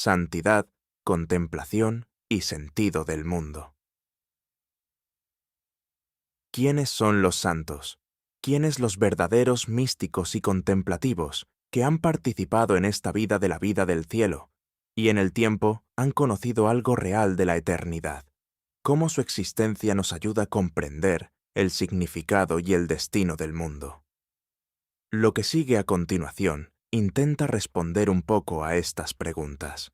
santidad, contemplación y sentido del mundo. ¿Quiénes son los santos? ¿Quiénes los verdaderos místicos y contemplativos que han participado en esta vida de la vida del cielo y en el tiempo han conocido algo real de la eternidad? ¿Cómo su existencia nos ayuda a comprender el significado y el destino del mundo? Lo que sigue a continuación intenta responder un poco a estas preguntas.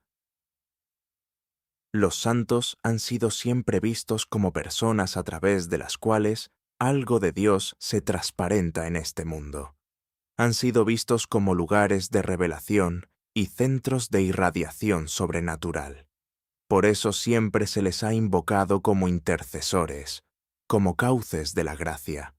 Los santos han sido siempre vistos como personas a través de las cuales algo de Dios se transparenta en este mundo. Han sido vistos como lugares de revelación y centros de irradiación sobrenatural. Por eso siempre se les ha invocado como intercesores, como cauces de la gracia.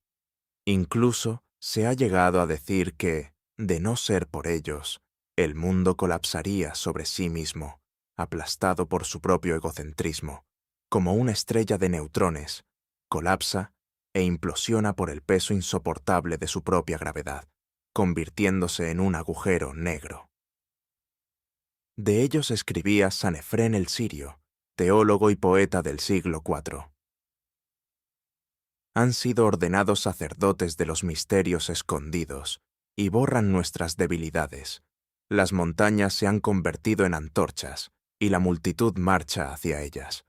Incluso se ha llegado a decir que, de no ser por ellos, el mundo colapsaría sobre sí mismo, aplastado por su propio egocentrismo, como una estrella de neutrones, colapsa e implosiona por el peso insoportable de su propia gravedad, convirtiéndose en un agujero negro. De ellos escribía San Efrén el Sirio, teólogo y poeta del siglo IV. Han sido ordenados sacerdotes de los misterios escondidos y borran nuestras debilidades. Las montañas se han convertido en antorchas y la multitud marcha hacia ellas.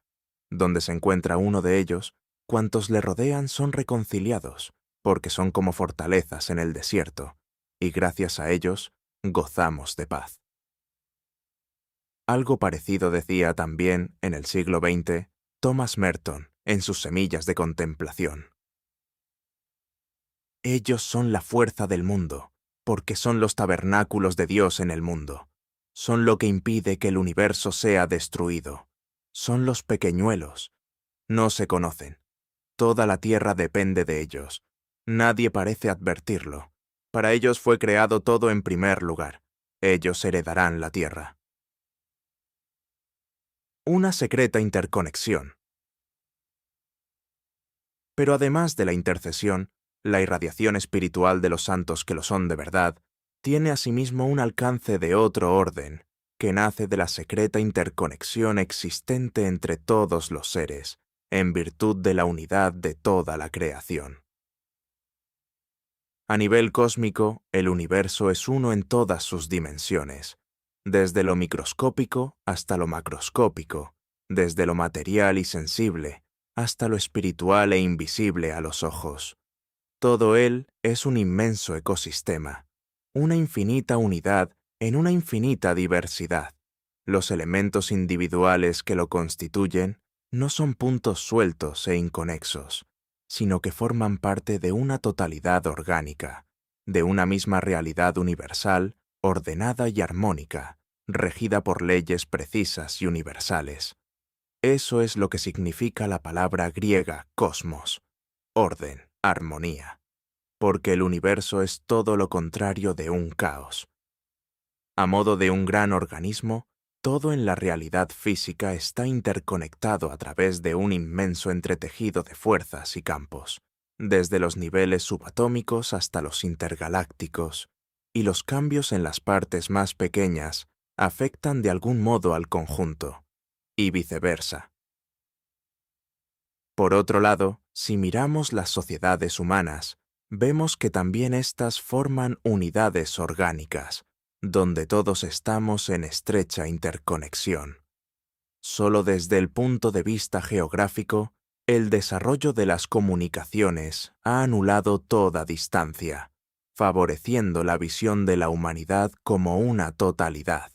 Donde se encuentra uno de ellos, cuantos le rodean son reconciliados, porque son como fortalezas en el desierto, y gracias a ellos gozamos de paz. Algo parecido decía también, en el siglo XX, Thomas Merton en sus Semillas de Contemplación. Ellos son la fuerza del mundo, porque son los tabernáculos de Dios en el mundo. Son lo que impide que el universo sea destruido. Son los pequeñuelos. No se conocen. Toda la tierra depende de ellos. Nadie parece advertirlo. Para ellos fue creado todo en primer lugar. Ellos heredarán la tierra. Una secreta interconexión. Pero además de la intercesión, la irradiación espiritual de los santos que lo son de verdad, tiene asimismo un alcance de otro orden, que nace de la secreta interconexión existente entre todos los seres, en virtud de la unidad de toda la creación. A nivel cósmico, el universo es uno en todas sus dimensiones, desde lo microscópico hasta lo macroscópico, desde lo material y sensible hasta lo espiritual e invisible a los ojos. Todo él es un inmenso ecosistema, una infinita unidad en una infinita diversidad. Los elementos individuales que lo constituyen no son puntos sueltos e inconexos, sino que forman parte de una totalidad orgánica, de una misma realidad universal, ordenada y armónica, regida por leyes precisas y universales. Eso es lo que significa la palabra griega cosmos, orden, armonía, porque el universo es todo lo contrario de un caos. A modo de un gran organismo, todo en la realidad física está interconectado a través de un inmenso entretejido de fuerzas y campos, desde los niveles subatómicos hasta los intergalácticos, y los cambios en las partes más pequeñas afectan de algún modo al conjunto, y viceversa. Por otro lado, si miramos las sociedades humanas, vemos que también éstas forman unidades orgánicas, donde todos estamos en estrecha interconexión. Solo desde el punto de vista geográfico, el desarrollo de las comunicaciones ha anulado toda distancia, favoreciendo la visión de la humanidad como una totalidad,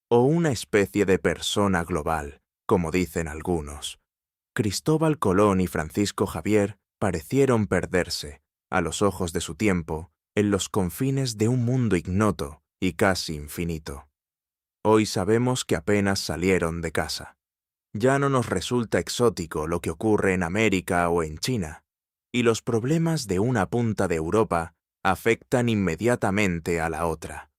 o una especie de persona global, como dicen algunos. Cristóbal Colón y Francisco Javier parecieron perderse, a los ojos de su tiempo, en los confines de un mundo ignoto y casi infinito. Hoy sabemos que apenas salieron de casa. Ya no nos resulta exótico lo que ocurre en América o en China, y los problemas de una punta de Europa afectan inmediatamente a la otra.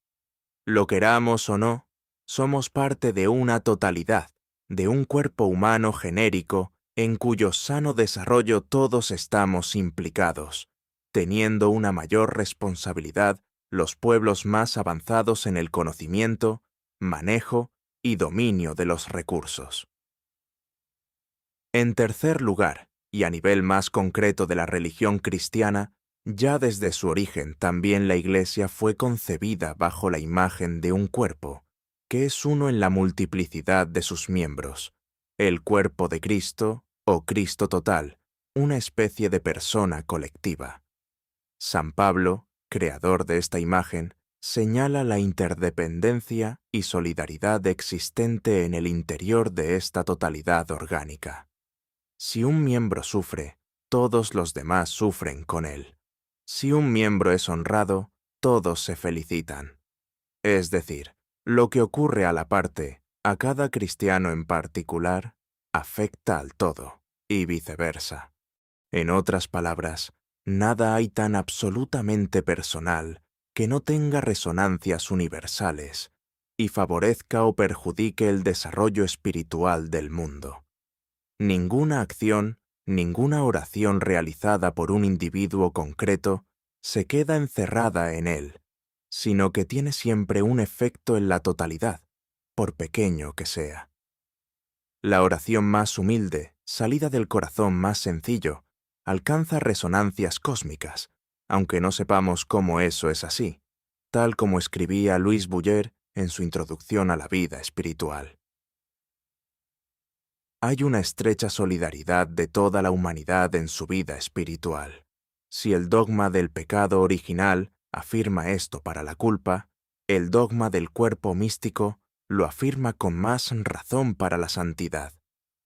Lo queramos o no, somos parte de una totalidad, de un cuerpo humano genérico en cuyo sano desarrollo todos estamos implicados, teniendo una mayor responsabilidad los pueblos más avanzados en el conocimiento, manejo y dominio de los recursos. En tercer lugar, y a nivel más concreto de la religión cristiana, ya desde su origen también la Iglesia fue concebida bajo la imagen de un cuerpo, que es uno en la multiplicidad de sus miembros, el cuerpo de Cristo o Cristo total, una especie de persona colectiva. San Pablo, creador de esta imagen, señala la interdependencia y solidaridad existente en el interior de esta totalidad orgánica. Si un miembro sufre, todos los demás sufren con él. Si un miembro es honrado, todos se felicitan. Es decir, lo que ocurre a la parte, a cada cristiano en particular, afecta al todo, y viceversa. En otras palabras, nada hay tan absolutamente personal que no tenga resonancias universales y favorezca o perjudique el desarrollo espiritual del mundo. Ninguna acción, ninguna oración realizada por un individuo concreto se queda encerrada en él, sino que tiene siempre un efecto en la totalidad, por pequeño que sea. La oración más humilde, salida del corazón más sencillo, alcanza resonancias cósmicas, aunque no sepamos cómo eso es así, tal como escribía Louis Bouyer en su introducción a la vida espiritual. Hay una estrecha solidaridad de toda la humanidad en su vida espiritual. Si el dogma del pecado original afirma esto para la culpa, el dogma del cuerpo místico lo afirma con más razón para la santidad.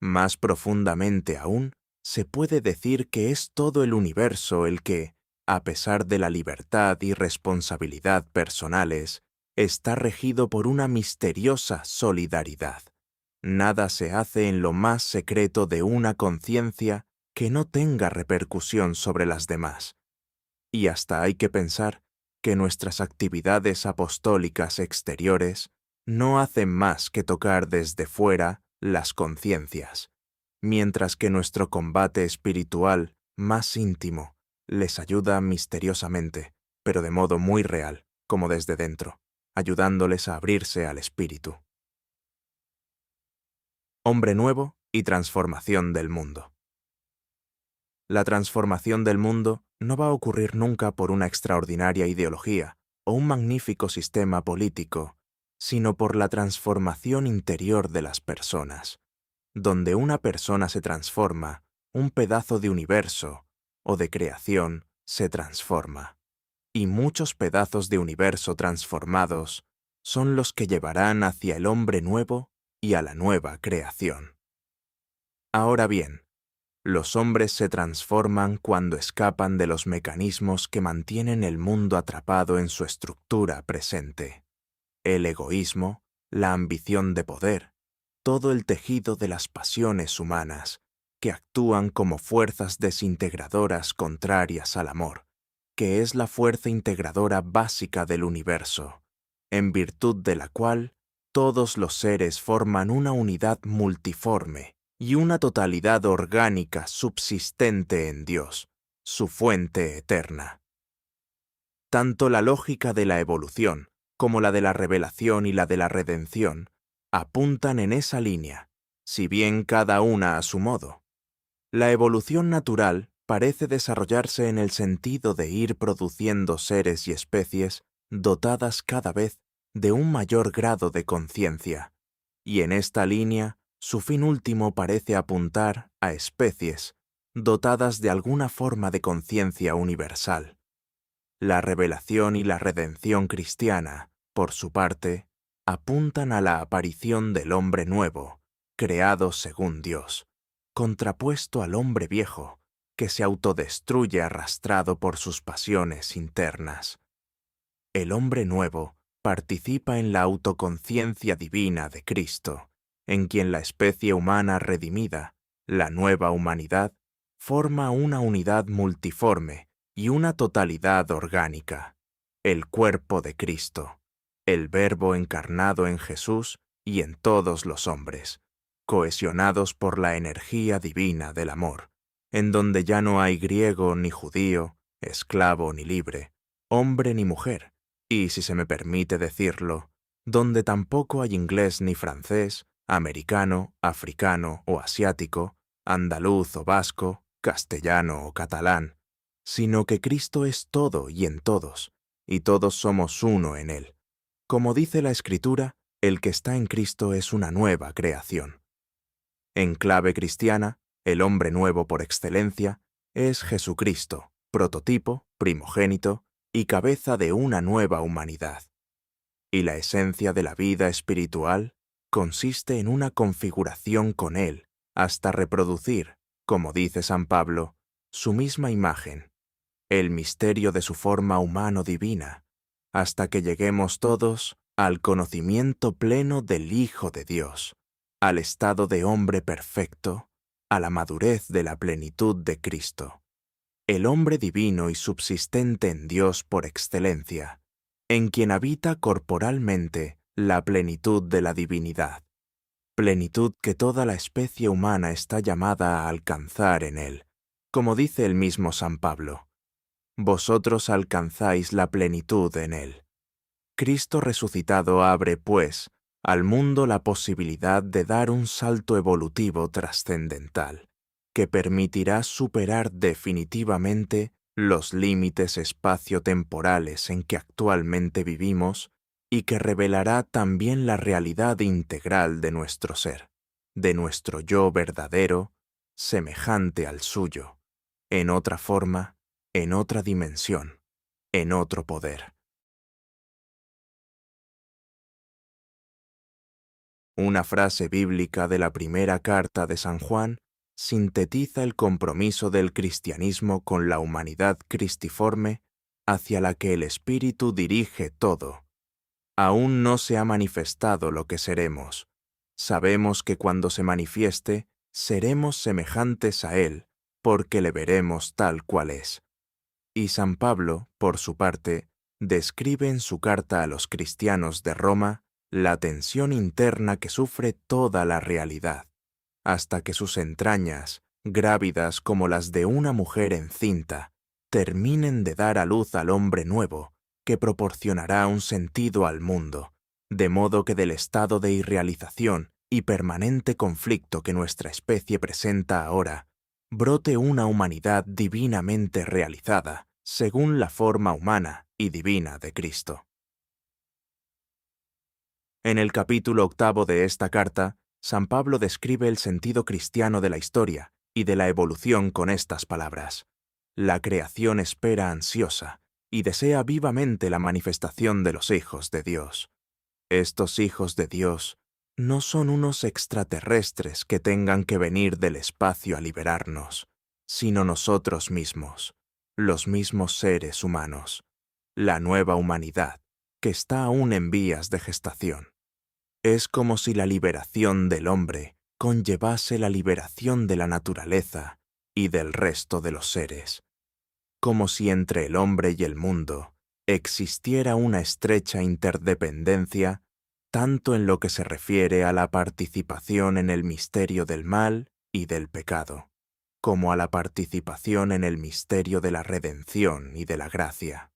Más profundamente aún, se puede decir que es todo el universo el que, a pesar de la libertad y responsabilidad personales, está regido por una misteriosa solidaridad. Nada se hace en lo más secreto de una conciencia que no tenga repercusión sobre las demás. Y hasta hay que pensar que nuestras actividades apostólicas exteriores no hacen más que tocar desde fuera las conciencias, mientras que nuestro combate espiritual más íntimo les ayuda misteriosamente, pero de modo muy real, como desde dentro, ayudándoles a abrirse al espíritu. Hombre nuevo y transformación del mundo. La transformación del mundo no va a ocurrir nunca por una extraordinaria ideología o un magnífico sistema político, sino por la transformación interior de las personas. Donde una persona se transforma, un pedazo de universo o de creación se transforma. Y muchos pedazos de universo transformados son los que llevarán hacia el hombre nuevo y a la nueva creación. Ahora bien, los hombres se transforman cuando escapan de los mecanismos que mantienen el mundo atrapado en su estructura presente. El egoísmo, la ambición de poder, todo el tejido de las pasiones humanas, que actúan como fuerzas desintegradoras contrarias al amor, que es la fuerza integradora básica del universo, en virtud de la cual todos los seres forman una unidad multiforme y una totalidad orgánica subsistente en Dios, su fuente eterna. Tanto la lógica de la evolución como la de la revelación y la de la redención apuntan en esa línea, si bien cada una a su modo. La evolución natural parece desarrollarse en el sentido de ir produciendo seres y especies dotadas cada vez de un mayor grado de conciencia, y en esta línea su fin último parece apuntar a especies dotadas de alguna forma de conciencia universal. La revelación y la redención cristiana, por su parte, apuntan a la aparición del hombre nuevo, creado según Dios, contrapuesto al hombre viejo, que se autodestruye arrastrado por sus pasiones internas. El hombre nuevo participa en la autoconciencia divina de Cristo, en quien la especie humana redimida, la nueva humanidad, forma una unidad multiforme y una totalidad orgánica, el cuerpo de Cristo, el Verbo encarnado en Jesús y en todos los hombres, cohesionados por la energía divina del amor, en donde ya no hay griego ni judío, esclavo ni libre, hombre ni mujer, y, si se me permite decirlo, donde tampoco hay inglés ni francés, americano, africano o asiático, andaluz o vasco, castellano o catalán, sino que Cristo es todo y en todos, y todos somos uno en Él. Como dice la Escritura, el que está en Cristo es una nueva creación. En clave cristiana, el hombre nuevo por excelencia es Jesucristo, prototipo, primogénito y cabeza de una nueva humanidad. Y la esencia de la vida espiritual consiste en una configuración con Él hasta reproducir, como dice San Pablo, su misma imagen, el misterio de su forma humano-divina, hasta que lleguemos todos al conocimiento pleno del Hijo de Dios, al estado de hombre perfecto, a la madurez de la plenitud de Cristo, el hombre divino y subsistente en Dios por excelencia, en quien habita corporalmente la plenitud de la divinidad, plenitud que toda la especie humana está llamada a alcanzar en Él, como dice el mismo San Pablo. Vosotros alcanzáis la plenitud en Él. Cristo resucitado abre, pues, al mundo la posibilidad de dar un salto evolutivo trascendental, que permitirá superar definitivamente los límites espacio-temporales en que actualmente vivimos y que revelará también la realidad integral de nuestro ser, de nuestro yo verdadero, semejante al suyo, en otra forma, en otra dimensión, en otro poder. Una frase bíblica de la primera carta de San Juan sintetiza el compromiso del cristianismo con la humanidad cristiforme hacia la que el Espíritu dirige todo. Aún no se ha manifestado lo que seremos. Sabemos que cuando se manifieste, seremos semejantes a Él, porque le veremos tal cual es. Y San Pablo, por su parte, describe en su carta a los cristianos de Roma la tensión interna que sufre toda la realidad, hasta que sus entrañas, grávidas como las de una mujer encinta, terminen de dar a luz al hombre nuevo, que proporcionará un sentido al mundo, de modo que del estado de irrealización y permanente conflicto que nuestra especie presenta ahora, brote una humanidad divinamente realizada, según la forma humana y divina de Cristo. En el capítulo 8 de esta carta, San Pablo describe el sentido cristiano de la historia y de la evolución con estas palabras. La creación espera ansiosa y desea vivamente la manifestación de los hijos de Dios. Estos hijos de Dios no son unos extraterrestres que tengan que venir del espacio a liberarnos, sino nosotros mismos, los mismos seres humanos, la nueva humanidad, que está aún en vías de gestación. Es como si la liberación del hombre conllevase la liberación de la naturaleza y del resto de los seres, como si entre el hombre y el mundo existiera una estrecha interdependencia tanto en lo que se refiere a la participación en el misterio del mal y del pecado, como a la participación en el misterio de la redención y de la gracia.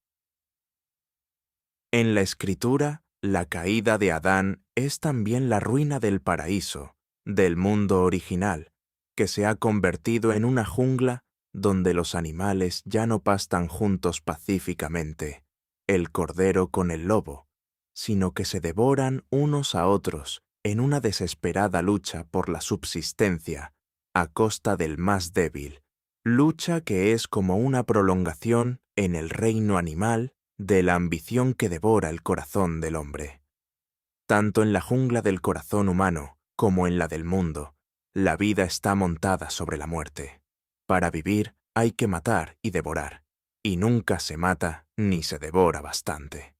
En la Escritura, la caída de Adán es también la ruina del paraíso, del mundo original, que se ha convertido en una jungla donde los animales ya no pastan juntos pacíficamente, el cordero con el lobo, sino que se devoran unos a otros en una desesperada lucha por la subsistencia a costa del más débil, lucha que es como una prolongación en el reino animal de la ambición que devora el corazón del hombre. Tanto en la jungla del corazón humano como en la del mundo, la vida está montada sobre la muerte. Para vivir hay que matar y devorar, y nunca se mata ni se devora bastante.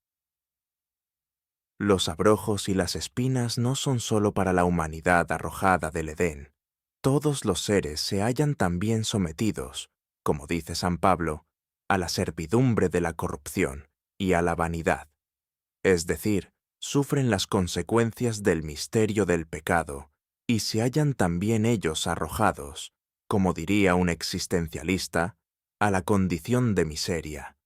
Los abrojos y las espinas no son sólo para la humanidad arrojada del Edén. Todos los seres se hallan también sometidos, como dice San Pablo, a la servidumbre de la corrupción y a la vanidad, es decir, sufren las consecuencias del misterio del pecado y se hallan también ellos arrojados, como diría un existencialista, a la condición de miseria,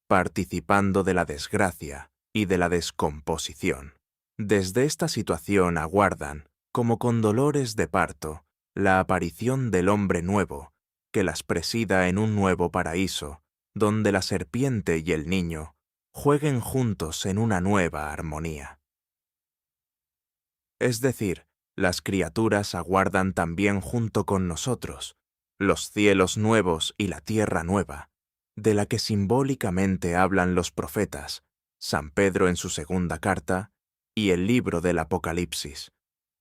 participando de la desgracia y de la descomposición. Desde esta situación aguardan, como con dolores de parto, la aparición del hombre nuevo, que las presida en un nuevo paraíso, donde la serpiente y el niño jueguen juntos en una nueva armonía. Es decir, las criaturas aguardan también junto con nosotros los cielos nuevos y la tierra nueva, de la que simbólicamente hablan los profetas, San Pedro en su segunda carta y el libro del Apocalipsis,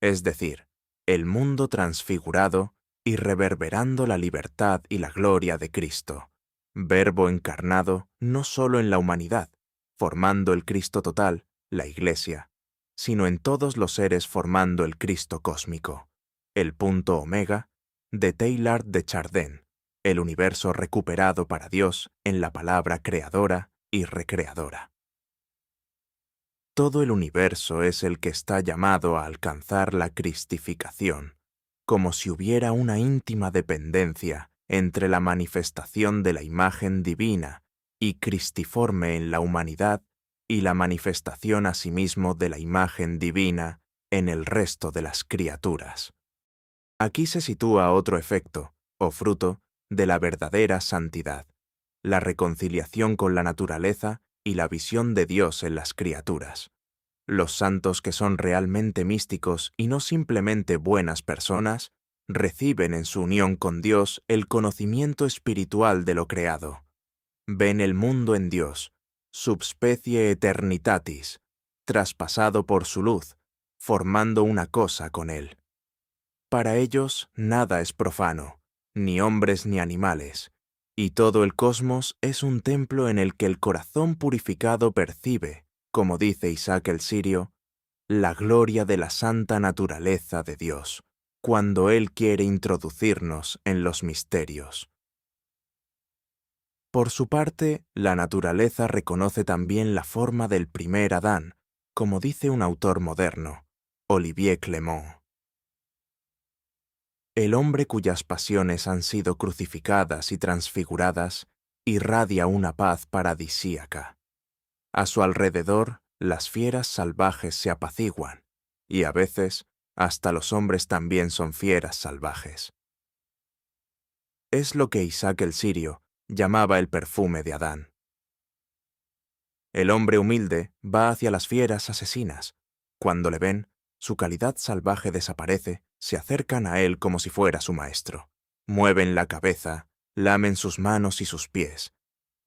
es decir, el mundo transfigurado y reverberando la libertad y la gloria de Cristo, Verbo encarnado no solo en la humanidad, formando el Cristo total, la Iglesia, sino en todos los seres formando el Cristo cósmico, el punto omega de Teilhard de Chardin, el universo recuperado para Dios en la palabra creadora y recreadora. Todo el universo es el que está llamado a alcanzar la cristificación, como si hubiera una íntima dependencia entre la manifestación de la imagen divina y cristiforme en la humanidad y la manifestación asimismo de la imagen divina en el resto de las criaturas. Aquí se sitúa otro efecto, o fruto, de la verdadera santidad, la reconciliación con la naturaleza y la visión de Dios en las criaturas. Los santos que son realmente místicos y no simplemente buenas personas, reciben en su unión con Dios el conocimiento espiritual de lo creado. Ven el mundo en Dios, subspecie eternitatis, traspasado por su luz, formando una cosa con Él. Para ellos nada es profano, ni hombres ni animales, y todo el cosmos es un templo en el que el corazón purificado percibe, como dice Isaac el Sirio, la gloria de la santa naturaleza de Dios, cuando Él quiere introducirnos en los misterios. Por su parte, la naturaleza reconoce también la forma del primer Adán, como dice un autor moderno, Olivier Clément. El hombre cuyas pasiones han sido crucificadas y transfiguradas irradia una paz paradisíaca. A su alrededor, las fieras salvajes se apaciguan, y a veces hasta los hombres también son fieras salvajes. Es lo que Isaac el Sirio llamaba el perfume de Adán. El hombre humilde va hacia las fieras asesinas. Cuando le ven, su calidad salvaje desaparece, se acercan a él como si fuera su maestro. Mueven la cabeza, lamen sus manos y sus pies,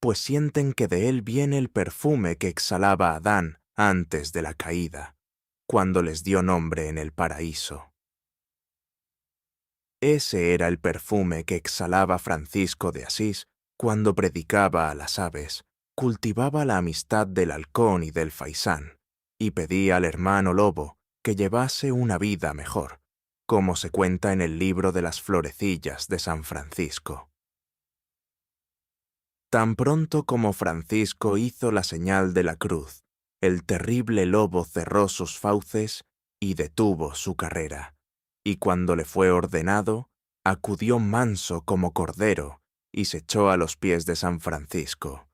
pues sienten que de él viene el perfume que exhalaba Adán antes de la caída, cuando les dio nombre en el paraíso. Ese era el perfume que exhalaba Francisco de Asís cuando predicaba a las aves, cultivaba la amistad del halcón y del faisán, y pedía al hermano lobo que llevase una vida mejor, como se cuenta en el libro de las florecillas de San Francisco. Tan pronto como Francisco hizo la señal de la cruz, el terrible lobo cerró sus fauces y detuvo su carrera, y cuando le fue ordenado, acudió manso como cordero y se echó a los pies de San Francisco.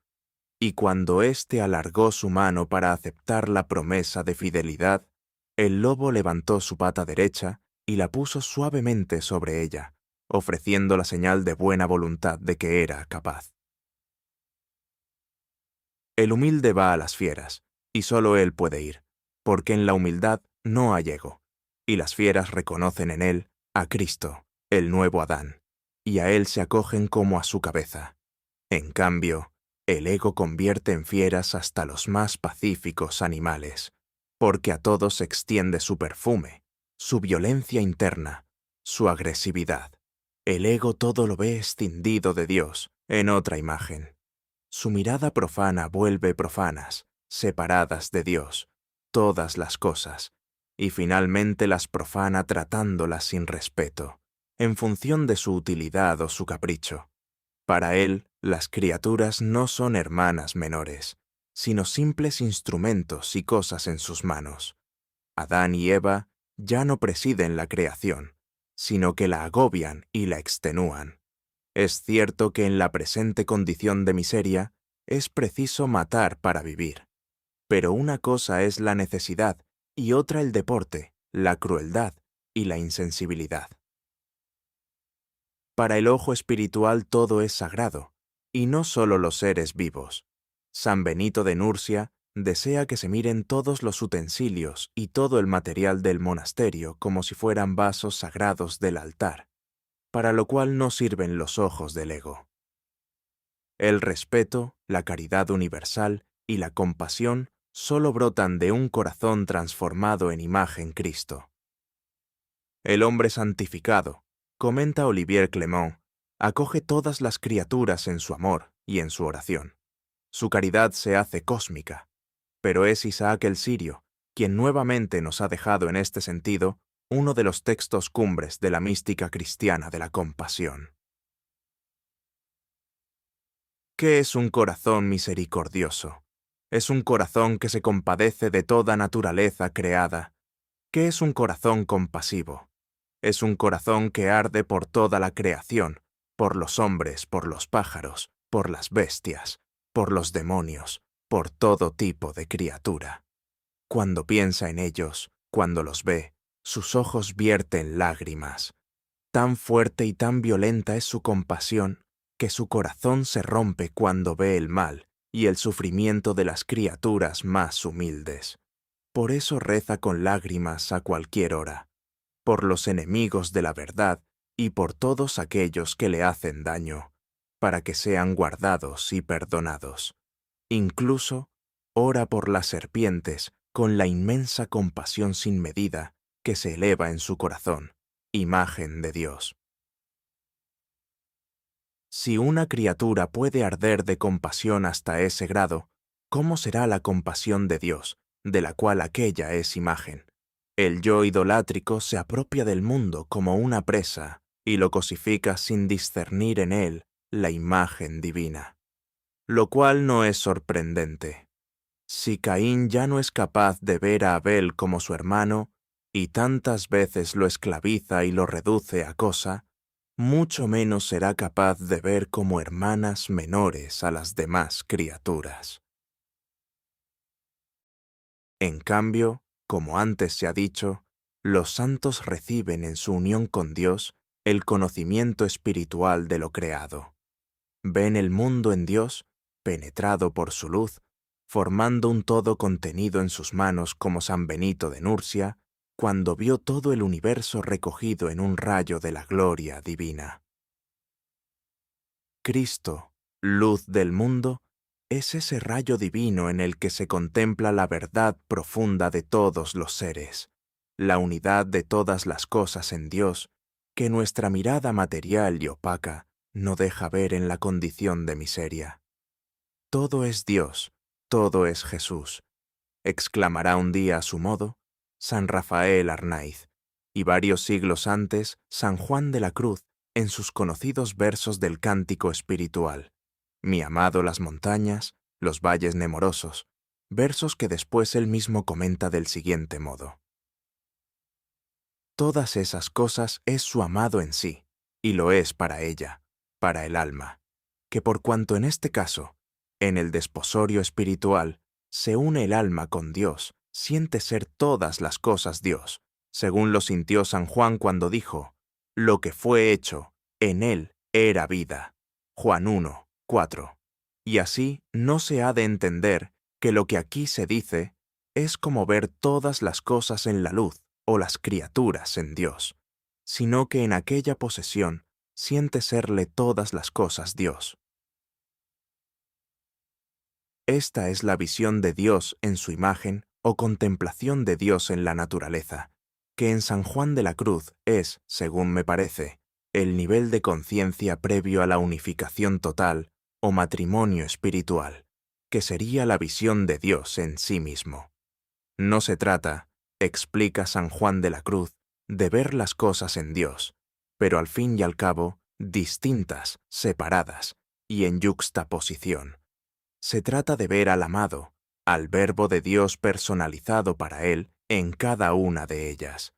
Y cuando éste alargó su mano para aceptar la promesa de fidelidad, el lobo levantó su pata derecha y la puso suavemente sobre ella, ofreciendo la señal de buena voluntad de que era capaz. El humilde va a las fieras, y solo él puede ir, porque en la humildad no hay ego, y las fieras reconocen en él a Cristo, el nuevo Adán, y a él se acogen como a su cabeza. En cambio, el ego convierte en fieras hasta los más pacíficos animales, porque a todos se extiende su perfume, su violencia interna, su agresividad. El ego todo lo ve escindido de Dios, en otra imagen. Su mirada profana vuelve profanas, separadas de Dios, todas las cosas, y finalmente las profana tratándolas sin respeto, en función de su utilidad o su capricho. Para él, las criaturas no son hermanas menores, sino simples instrumentos y cosas en sus manos. Adán y Eva ya no presiden la creación, sino que la agobian y la extenúan. Es cierto que en la presente condición de miseria es preciso matar para vivir, pero una cosa es la necesidad y otra el deporte, la crueldad y la insensibilidad. Para el ojo espiritual todo es sagrado, y no solo los seres vivos. San Benito de Nursia desea que se miren todos los utensilios y todo el material del monasterio como si fueran vasos sagrados del altar, para lo cual no sirven los ojos del ego. El respeto, la caridad universal y la compasión solo brotan de un corazón transformado en imagen Cristo. El hombre santificado, comenta Olivier Clément, acoge todas las criaturas en su amor y en su oración. Su caridad se hace cósmica, pero es Isaac el Sirio quien nuevamente nos ha dejado en este sentido uno de los textos cumbres de la mística cristiana de la compasión. ¿Qué es un corazón misericordioso? Es un corazón que se compadece de toda naturaleza creada. ¿Qué es un corazón compasivo? Es un corazón que arde por toda la creación, por los hombres, por los pájaros, por las bestias, por los demonios, por todo tipo de criatura. Cuando piensa en ellos, cuando los ve, sus ojos vierten lágrimas. Tan fuerte y tan violenta es su compasión que su corazón se rompe cuando ve el mal y el sufrimiento de las criaturas más humildes. Por eso reza con lágrimas a cualquier hora, por los enemigos de la verdad y por todos aquellos que le hacen daño, para que sean guardados y perdonados. Incluso ora por las serpientes con la inmensa compasión sin medida que se eleva en su corazón, imagen de Dios. Si una criatura puede arder de compasión hasta ese grado, ¿cómo será la compasión de Dios, de la cual aquella es imagen? El yo idolátrico se apropia del mundo como una presa y lo cosifica sin discernir en él la imagen divina. Lo cual no es sorprendente. Si Caín ya no es capaz de ver a Abel como su hermano, y tantas veces lo esclaviza y lo reduce a cosa, mucho menos será capaz de ver como hermanas menores a las demás criaturas. En cambio, como antes se ha dicho, los santos reciben en su unión con Dios el conocimiento espiritual de lo creado. Ven el mundo en Dios, penetrado por su luz, formando un todo contenido en sus manos como San Benito de Nursia, cuando vio todo el universo recogido en un rayo de la gloria divina. Cristo, luz del mundo, es ese rayo divino en el que se contempla la verdad profunda de todos los seres, la unidad de todas las cosas en Dios, que nuestra mirada material y opaca no deja ver en la condición de miseria. Todo es Dios, todo es Jesús, exclamará un día a su modo San Rafael Arnaiz, y varios siglos antes San Juan de la Cruz en sus conocidos versos del Cántico Espiritual, Mi amado las montañas, los valles nemorosos, versos que después él mismo comenta del siguiente modo. Todas esas cosas es su amado en sí, y lo es para ella, para el alma, que por cuanto en este caso, en el desposorio espiritual, se une el alma con Dios, siente ser todas las cosas Dios, según lo sintió San Juan cuando dijo, lo que fue hecho, en él era vida. Juan 1, 4. Y así no se ha de entender que lo que aquí se dice es como ver todas las cosas en la luz o las criaturas en Dios, sino que en aquella posesión siente serle todas las cosas Dios. Esta es la visión de Dios en su imagen o contemplación de Dios en la naturaleza, que en San Juan de la Cruz es, según me parece, el nivel de conciencia previo a la unificación total o matrimonio espiritual, que sería la visión de Dios en sí mismo. No se trata, explica San Juan de la Cruz, de ver las cosas en Dios, pero al fin y al cabo, distintas, separadas y en yuxtaposición. Se trata de ver al amado, al Verbo de Dios personalizado para él en cada una de ellas,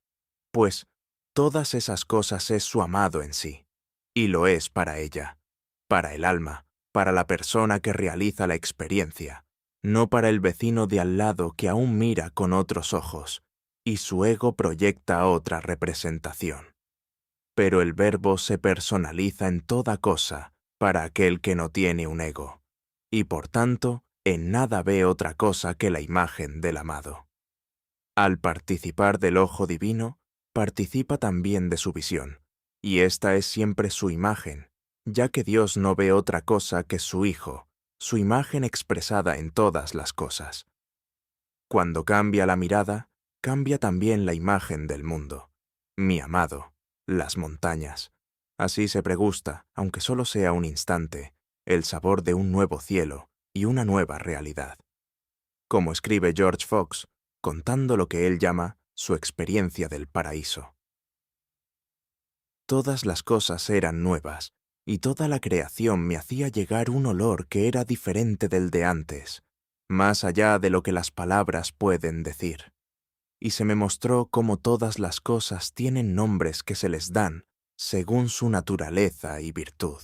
pues todas esas cosas es su amado en sí, y lo es para ella, para el alma, para la persona que realiza la experiencia, no para el vecino de al lado que aún mira con otros ojos y su ego proyecta otra representación. Pero el Verbo se personaliza en toda cosa para aquel que no tiene un ego, y por tanto, en nada ve otra cosa que la imagen del amado. Al participar del ojo divino, participa también de su visión, y esta es siempre su imagen, ya que Dios no ve otra cosa que su Hijo, su imagen expresada en todas las cosas. Cuando cambia la mirada, cambia también la imagen del mundo. Mi amado, las montañas. Así se pregusta, aunque solo sea un instante, el sabor de un nuevo cielo y una nueva realidad. Como escribe George Fox, contando lo que él llama su experiencia del paraíso. Todas las cosas eran nuevas, y toda la creación me hacía llegar un olor que era diferente del de antes, más allá de lo que las palabras pueden decir. Y se me mostró cómo todas las cosas tienen nombres que se les dan según su naturaleza y virtud.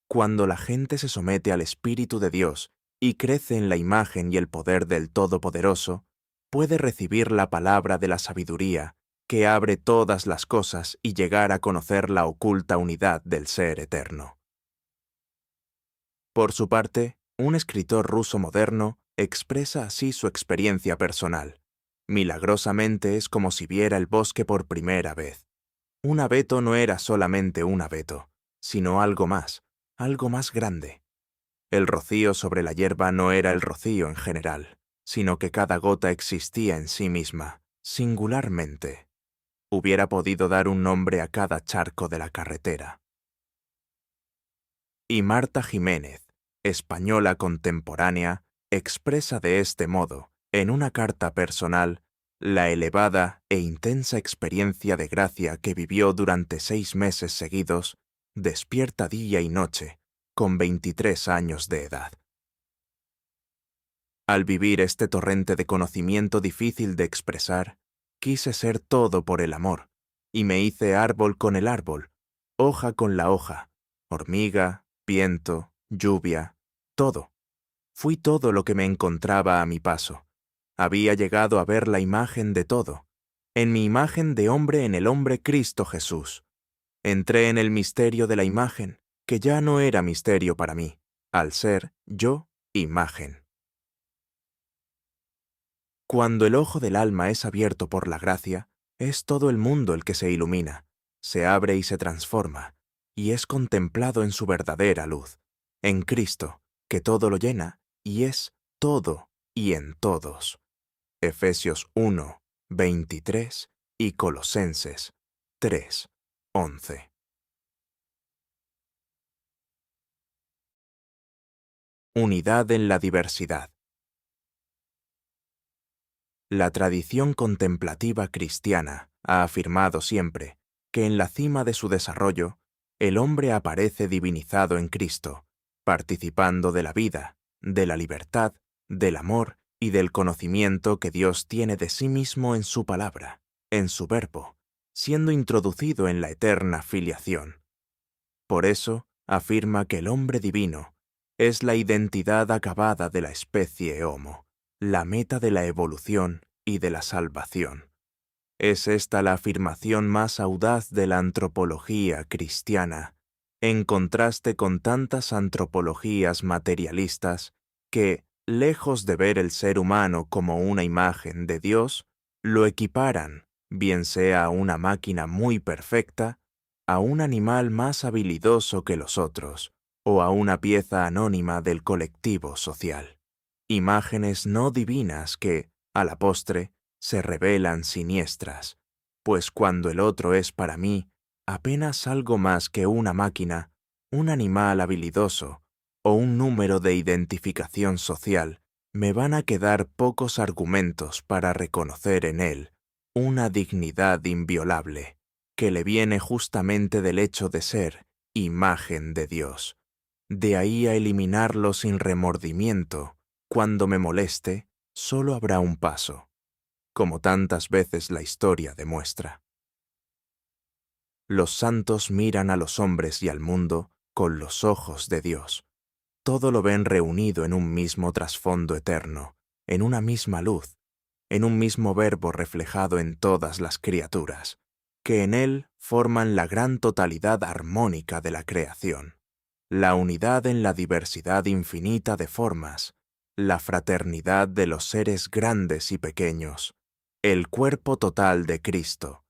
Cuando la gente se somete al Espíritu de Dios y crece en la imagen y el poder del Todopoderoso, puede recibir la palabra de la sabiduría que abre todas las cosas y llegar a conocer la oculta unidad del Ser Eterno. Por su parte, un escritor ruso moderno expresa así su experiencia personal. Milagrosamente es como si viera el bosque por primera vez. Un abeto no era solamente un abeto, sino algo más grande. El rocío sobre la hierba no era el rocío en general, sino que cada gota existía en sí misma, singularmente. Hubiera podido dar un nombre a cada charco de la carretera. Y Marta Jiménez, española contemporánea, expresa de este modo, en una carta personal, la elevada e intensa experiencia de gracia que vivió durante 6 meses seguidos, despierta día y noche, con 23 años de edad. Al vivir este torrente de conocimiento difícil de expresar, quise ser todo por el amor, y me hice árbol con el árbol, hoja con la hoja, hormiga, viento, lluvia, todo. Fui todo lo que me encontraba a mi paso. Había llegado a ver la imagen de todo, en mi imagen de hombre en el hombre Cristo Jesús. Entré en el misterio de la imagen, que ya no era misterio para mí, al ser yo imagen. Cuando el ojo del alma es abierto por la gracia, es todo el mundo el que se ilumina, se abre y se transforma, y es contemplado en su verdadera luz, en Cristo, que todo lo llena, y es todo y en todos. Efesios 1, 23 y Colosenses 3, 11. Unidad en la diversidad. La tradición contemplativa cristiana ha afirmado siempre que en la cima de su desarrollo, el hombre aparece divinizado en Cristo, participando de la vida, de la libertad, del amor y del conocimiento que Dios tiene de sí mismo en su palabra, en su verbo, siendo introducido en la eterna filiación. Por eso, afirma que el hombre divino es la identidad acabada de la especie Homo, la meta de la evolución y de la salvación. Es esta la afirmación más audaz de la antropología cristiana, en contraste con tantas antropologías materialistas que, lejos de ver el ser humano como una imagen de Dios, lo equiparan, bien sea a una máquina muy perfecta, a un animal más habilidoso que los otros, o a una pieza anónima del colectivo social. Imágenes no divinas que, a la postre, se revelan siniestras, pues cuando el otro es para mí apenas algo más que una máquina, un animal habilidoso o un número de identificación social, me van a quedar pocos argumentos para reconocer en él una dignidad inviolable, que le viene justamente del hecho de ser imagen de Dios. De ahí a eliminarlo sin remordimiento, cuando me moleste, solo habrá un paso, como tantas veces la historia demuestra. Los santos miran a los hombres y al mundo con los ojos de Dios. Todo lo ven reunido en un mismo trasfondo eterno, en una misma luz, en un mismo verbo reflejado en todas las criaturas, que en él forman la gran totalidad armónica de la creación, la unidad en la diversidad infinita de formas, la fraternidad de los seres grandes y pequeños, el cuerpo total de Cristo,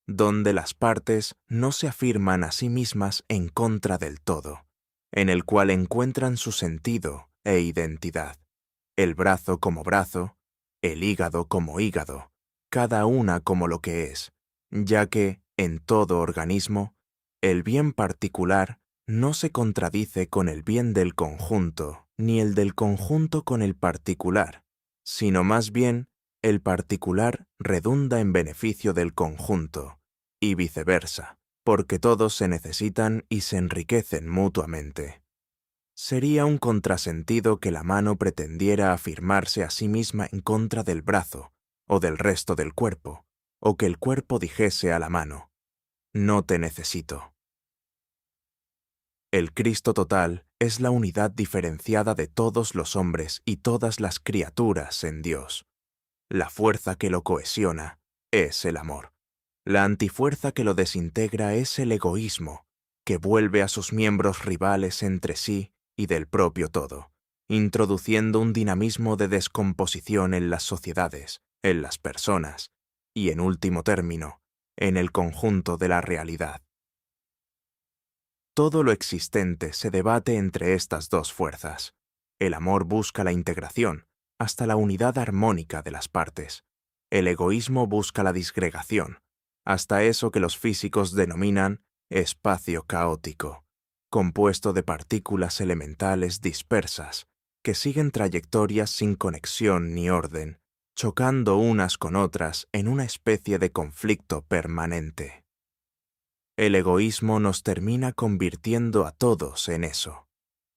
donde las partes no se afirman a sí mismas en contra del todo, en el cual encuentran su sentido e identidad, el brazo como brazo, el hígado como hígado, cada una como lo que es, ya que, en todo organismo, el bien particular no se contradice con el bien del conjunto, ni el del conjunto con el particular, sino más bien el particular redunda en beneficio del conjunto, y viceversa, porque todos se necesitan y se enriquecen mutuamente. Sería un contrasentido que la mano pretendiera afirmarse a sí misma en contra del brazo, o del resto del cuerpo, o que el cuerpo dijese a la mano, no te necesito. El Cristo total es la unidad diferenciada de todos los hombres y todas las criaturas en Dios. La fuerza que lo cohesiona es el amor. La antifuerza que lo desintegra es el egoísmo, que vuelve a sus miembros rivales entre sí y del propio todo, introduciendo un dinamismo de descomposición en las sociedades, en las personas y, en último término, en el conjunto de la realidad. Todo lo existente se debate entre estas dos fuerzas. El amor busca la integración, hasta la unidad armónica de las partes. El egoísmo busca la disgregación, hasta eso que los físicos denominan espacio caótico, compuesto de partículas elementales dispersas, que siguen trayectorias sin conexión ni orden, chocando unas con otras en una especie de conflicto permanente. El egoísmo nos termina convirtiendo a todos en eso,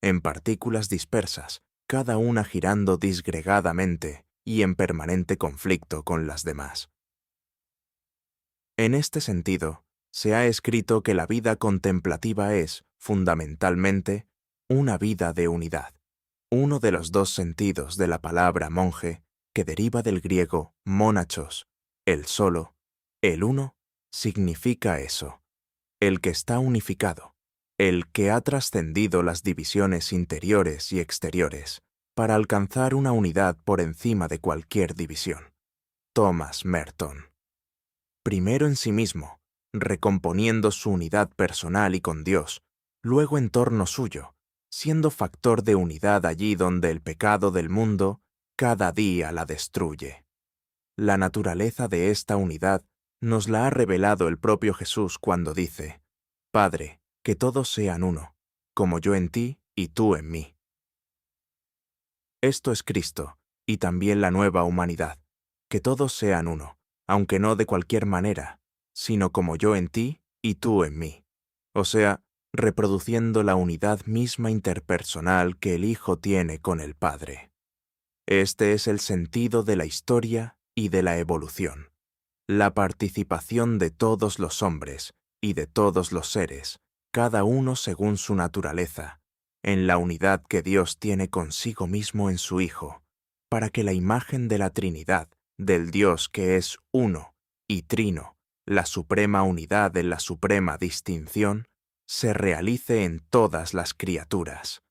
en partículas dispersas, cada una girando disgregadamente y en permanente conflicto con las demás. En este sentido, se ha escrito que la vida contemplativa es, fundamentalmente, una vida de unidad, uno de los dos sentidos de la palabra monje, que deriva del griego monachos, el solo, el uno, significa eso. El que está unificado, el que ha trascendido las divisiones interiores y exteriores, para alcanzar una unidad por encima de cualquier división. Thomas Merton. Primero en sí mismo, recomponiendo su unidad personal y con Dios, luego en torno suyo, siendo factor de unidad allí donde el pecado del mundo cada día la destruye. La naturaleza de esta unidad nos la ha revelado el propio Jesús cuando dice, Padre, que todos sean uno, como yo en ti y tú en mí. Esto es Cristo, y también la nueva humanidad, que todos sean uno, aunque no de cualquier manera, sino como yo en ti y tú en mí, o sea, reproduciendo la unidad misma interpersonal que el Hijo tiene con el Padre. Este es el sentido de la historia y de la evolución. La participación de todos los hombres y de todos los seres, cada uno según su naturaleza, en la unidad que Dios tiene consigo mismo en su Hijo, para que la imagen de la Trinidad, del Dios que es uno y trino, la suprema unidad en la suprema distinción, se realice en todas las criaturas.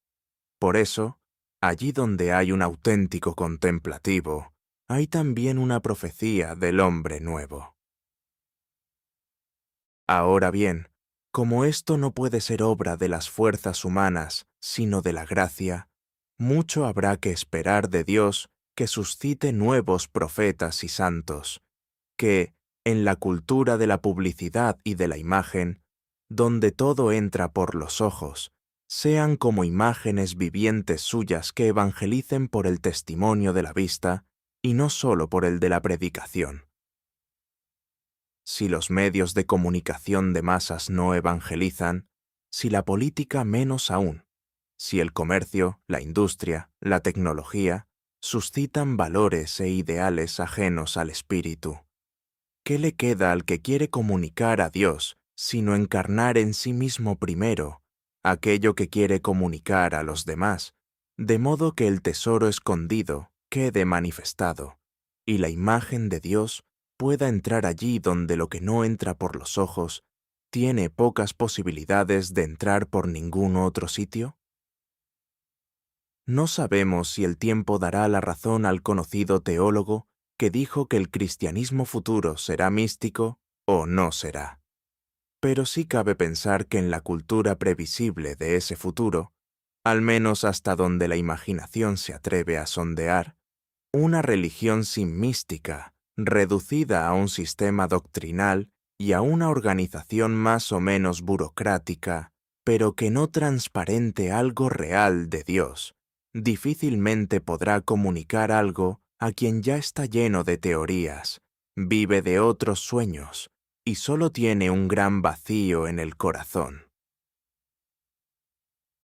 Por eso, allí donde hay un auténtico contemplativo, hay también una profecía del hombre nuevo. Ahora bien, como esto no puede ser obra de las fuerzas humanas, sino de la gracia, mucho habrá que esperar de Dios que suscite nuevos profetas y santos, que, en la cultura de la publicidad y de la imagen, donde todo entra por los ojos, sean como imágenes vivientes suyas que evangelicen por el testimonio de la vista y no solo por el de la predicación. Si los medios de comunicación de masas no evangelizan, si la política menos aún, si el comercio, la industria, la tecnología, suscitan valores e ideales ajenos al espíritu, ¿qué le queda al que quiere comunicar a Dios sino encarnar en sí mismo primero aquello que quiere comunicar a los demás, de modo que el tesoro escondido quede manifestado, y la imagen de Dios pueda entrar allí donde lo que no entra por los ojos tiene pocas posibilidades de entrar por ningún otro sitio? No sabemos si el tiempo dará la razón al conocido teólogo que dijo que el cristianismo futuro será místico o no será. Pero sí cabe pensar que en la cultura previsible de ese futuro, al menos hasta donde la imaginación se atreve a sondear, una religión sin mística, reducida a un sistema doctrinal y a una organización más o menos burocrática, pero que no transparente algo real de Dios, difícilmente podrá comunicar algo a quien ya está lleno de teorías, vive de otros sueños y solo tiene un gran vacío en el corazón.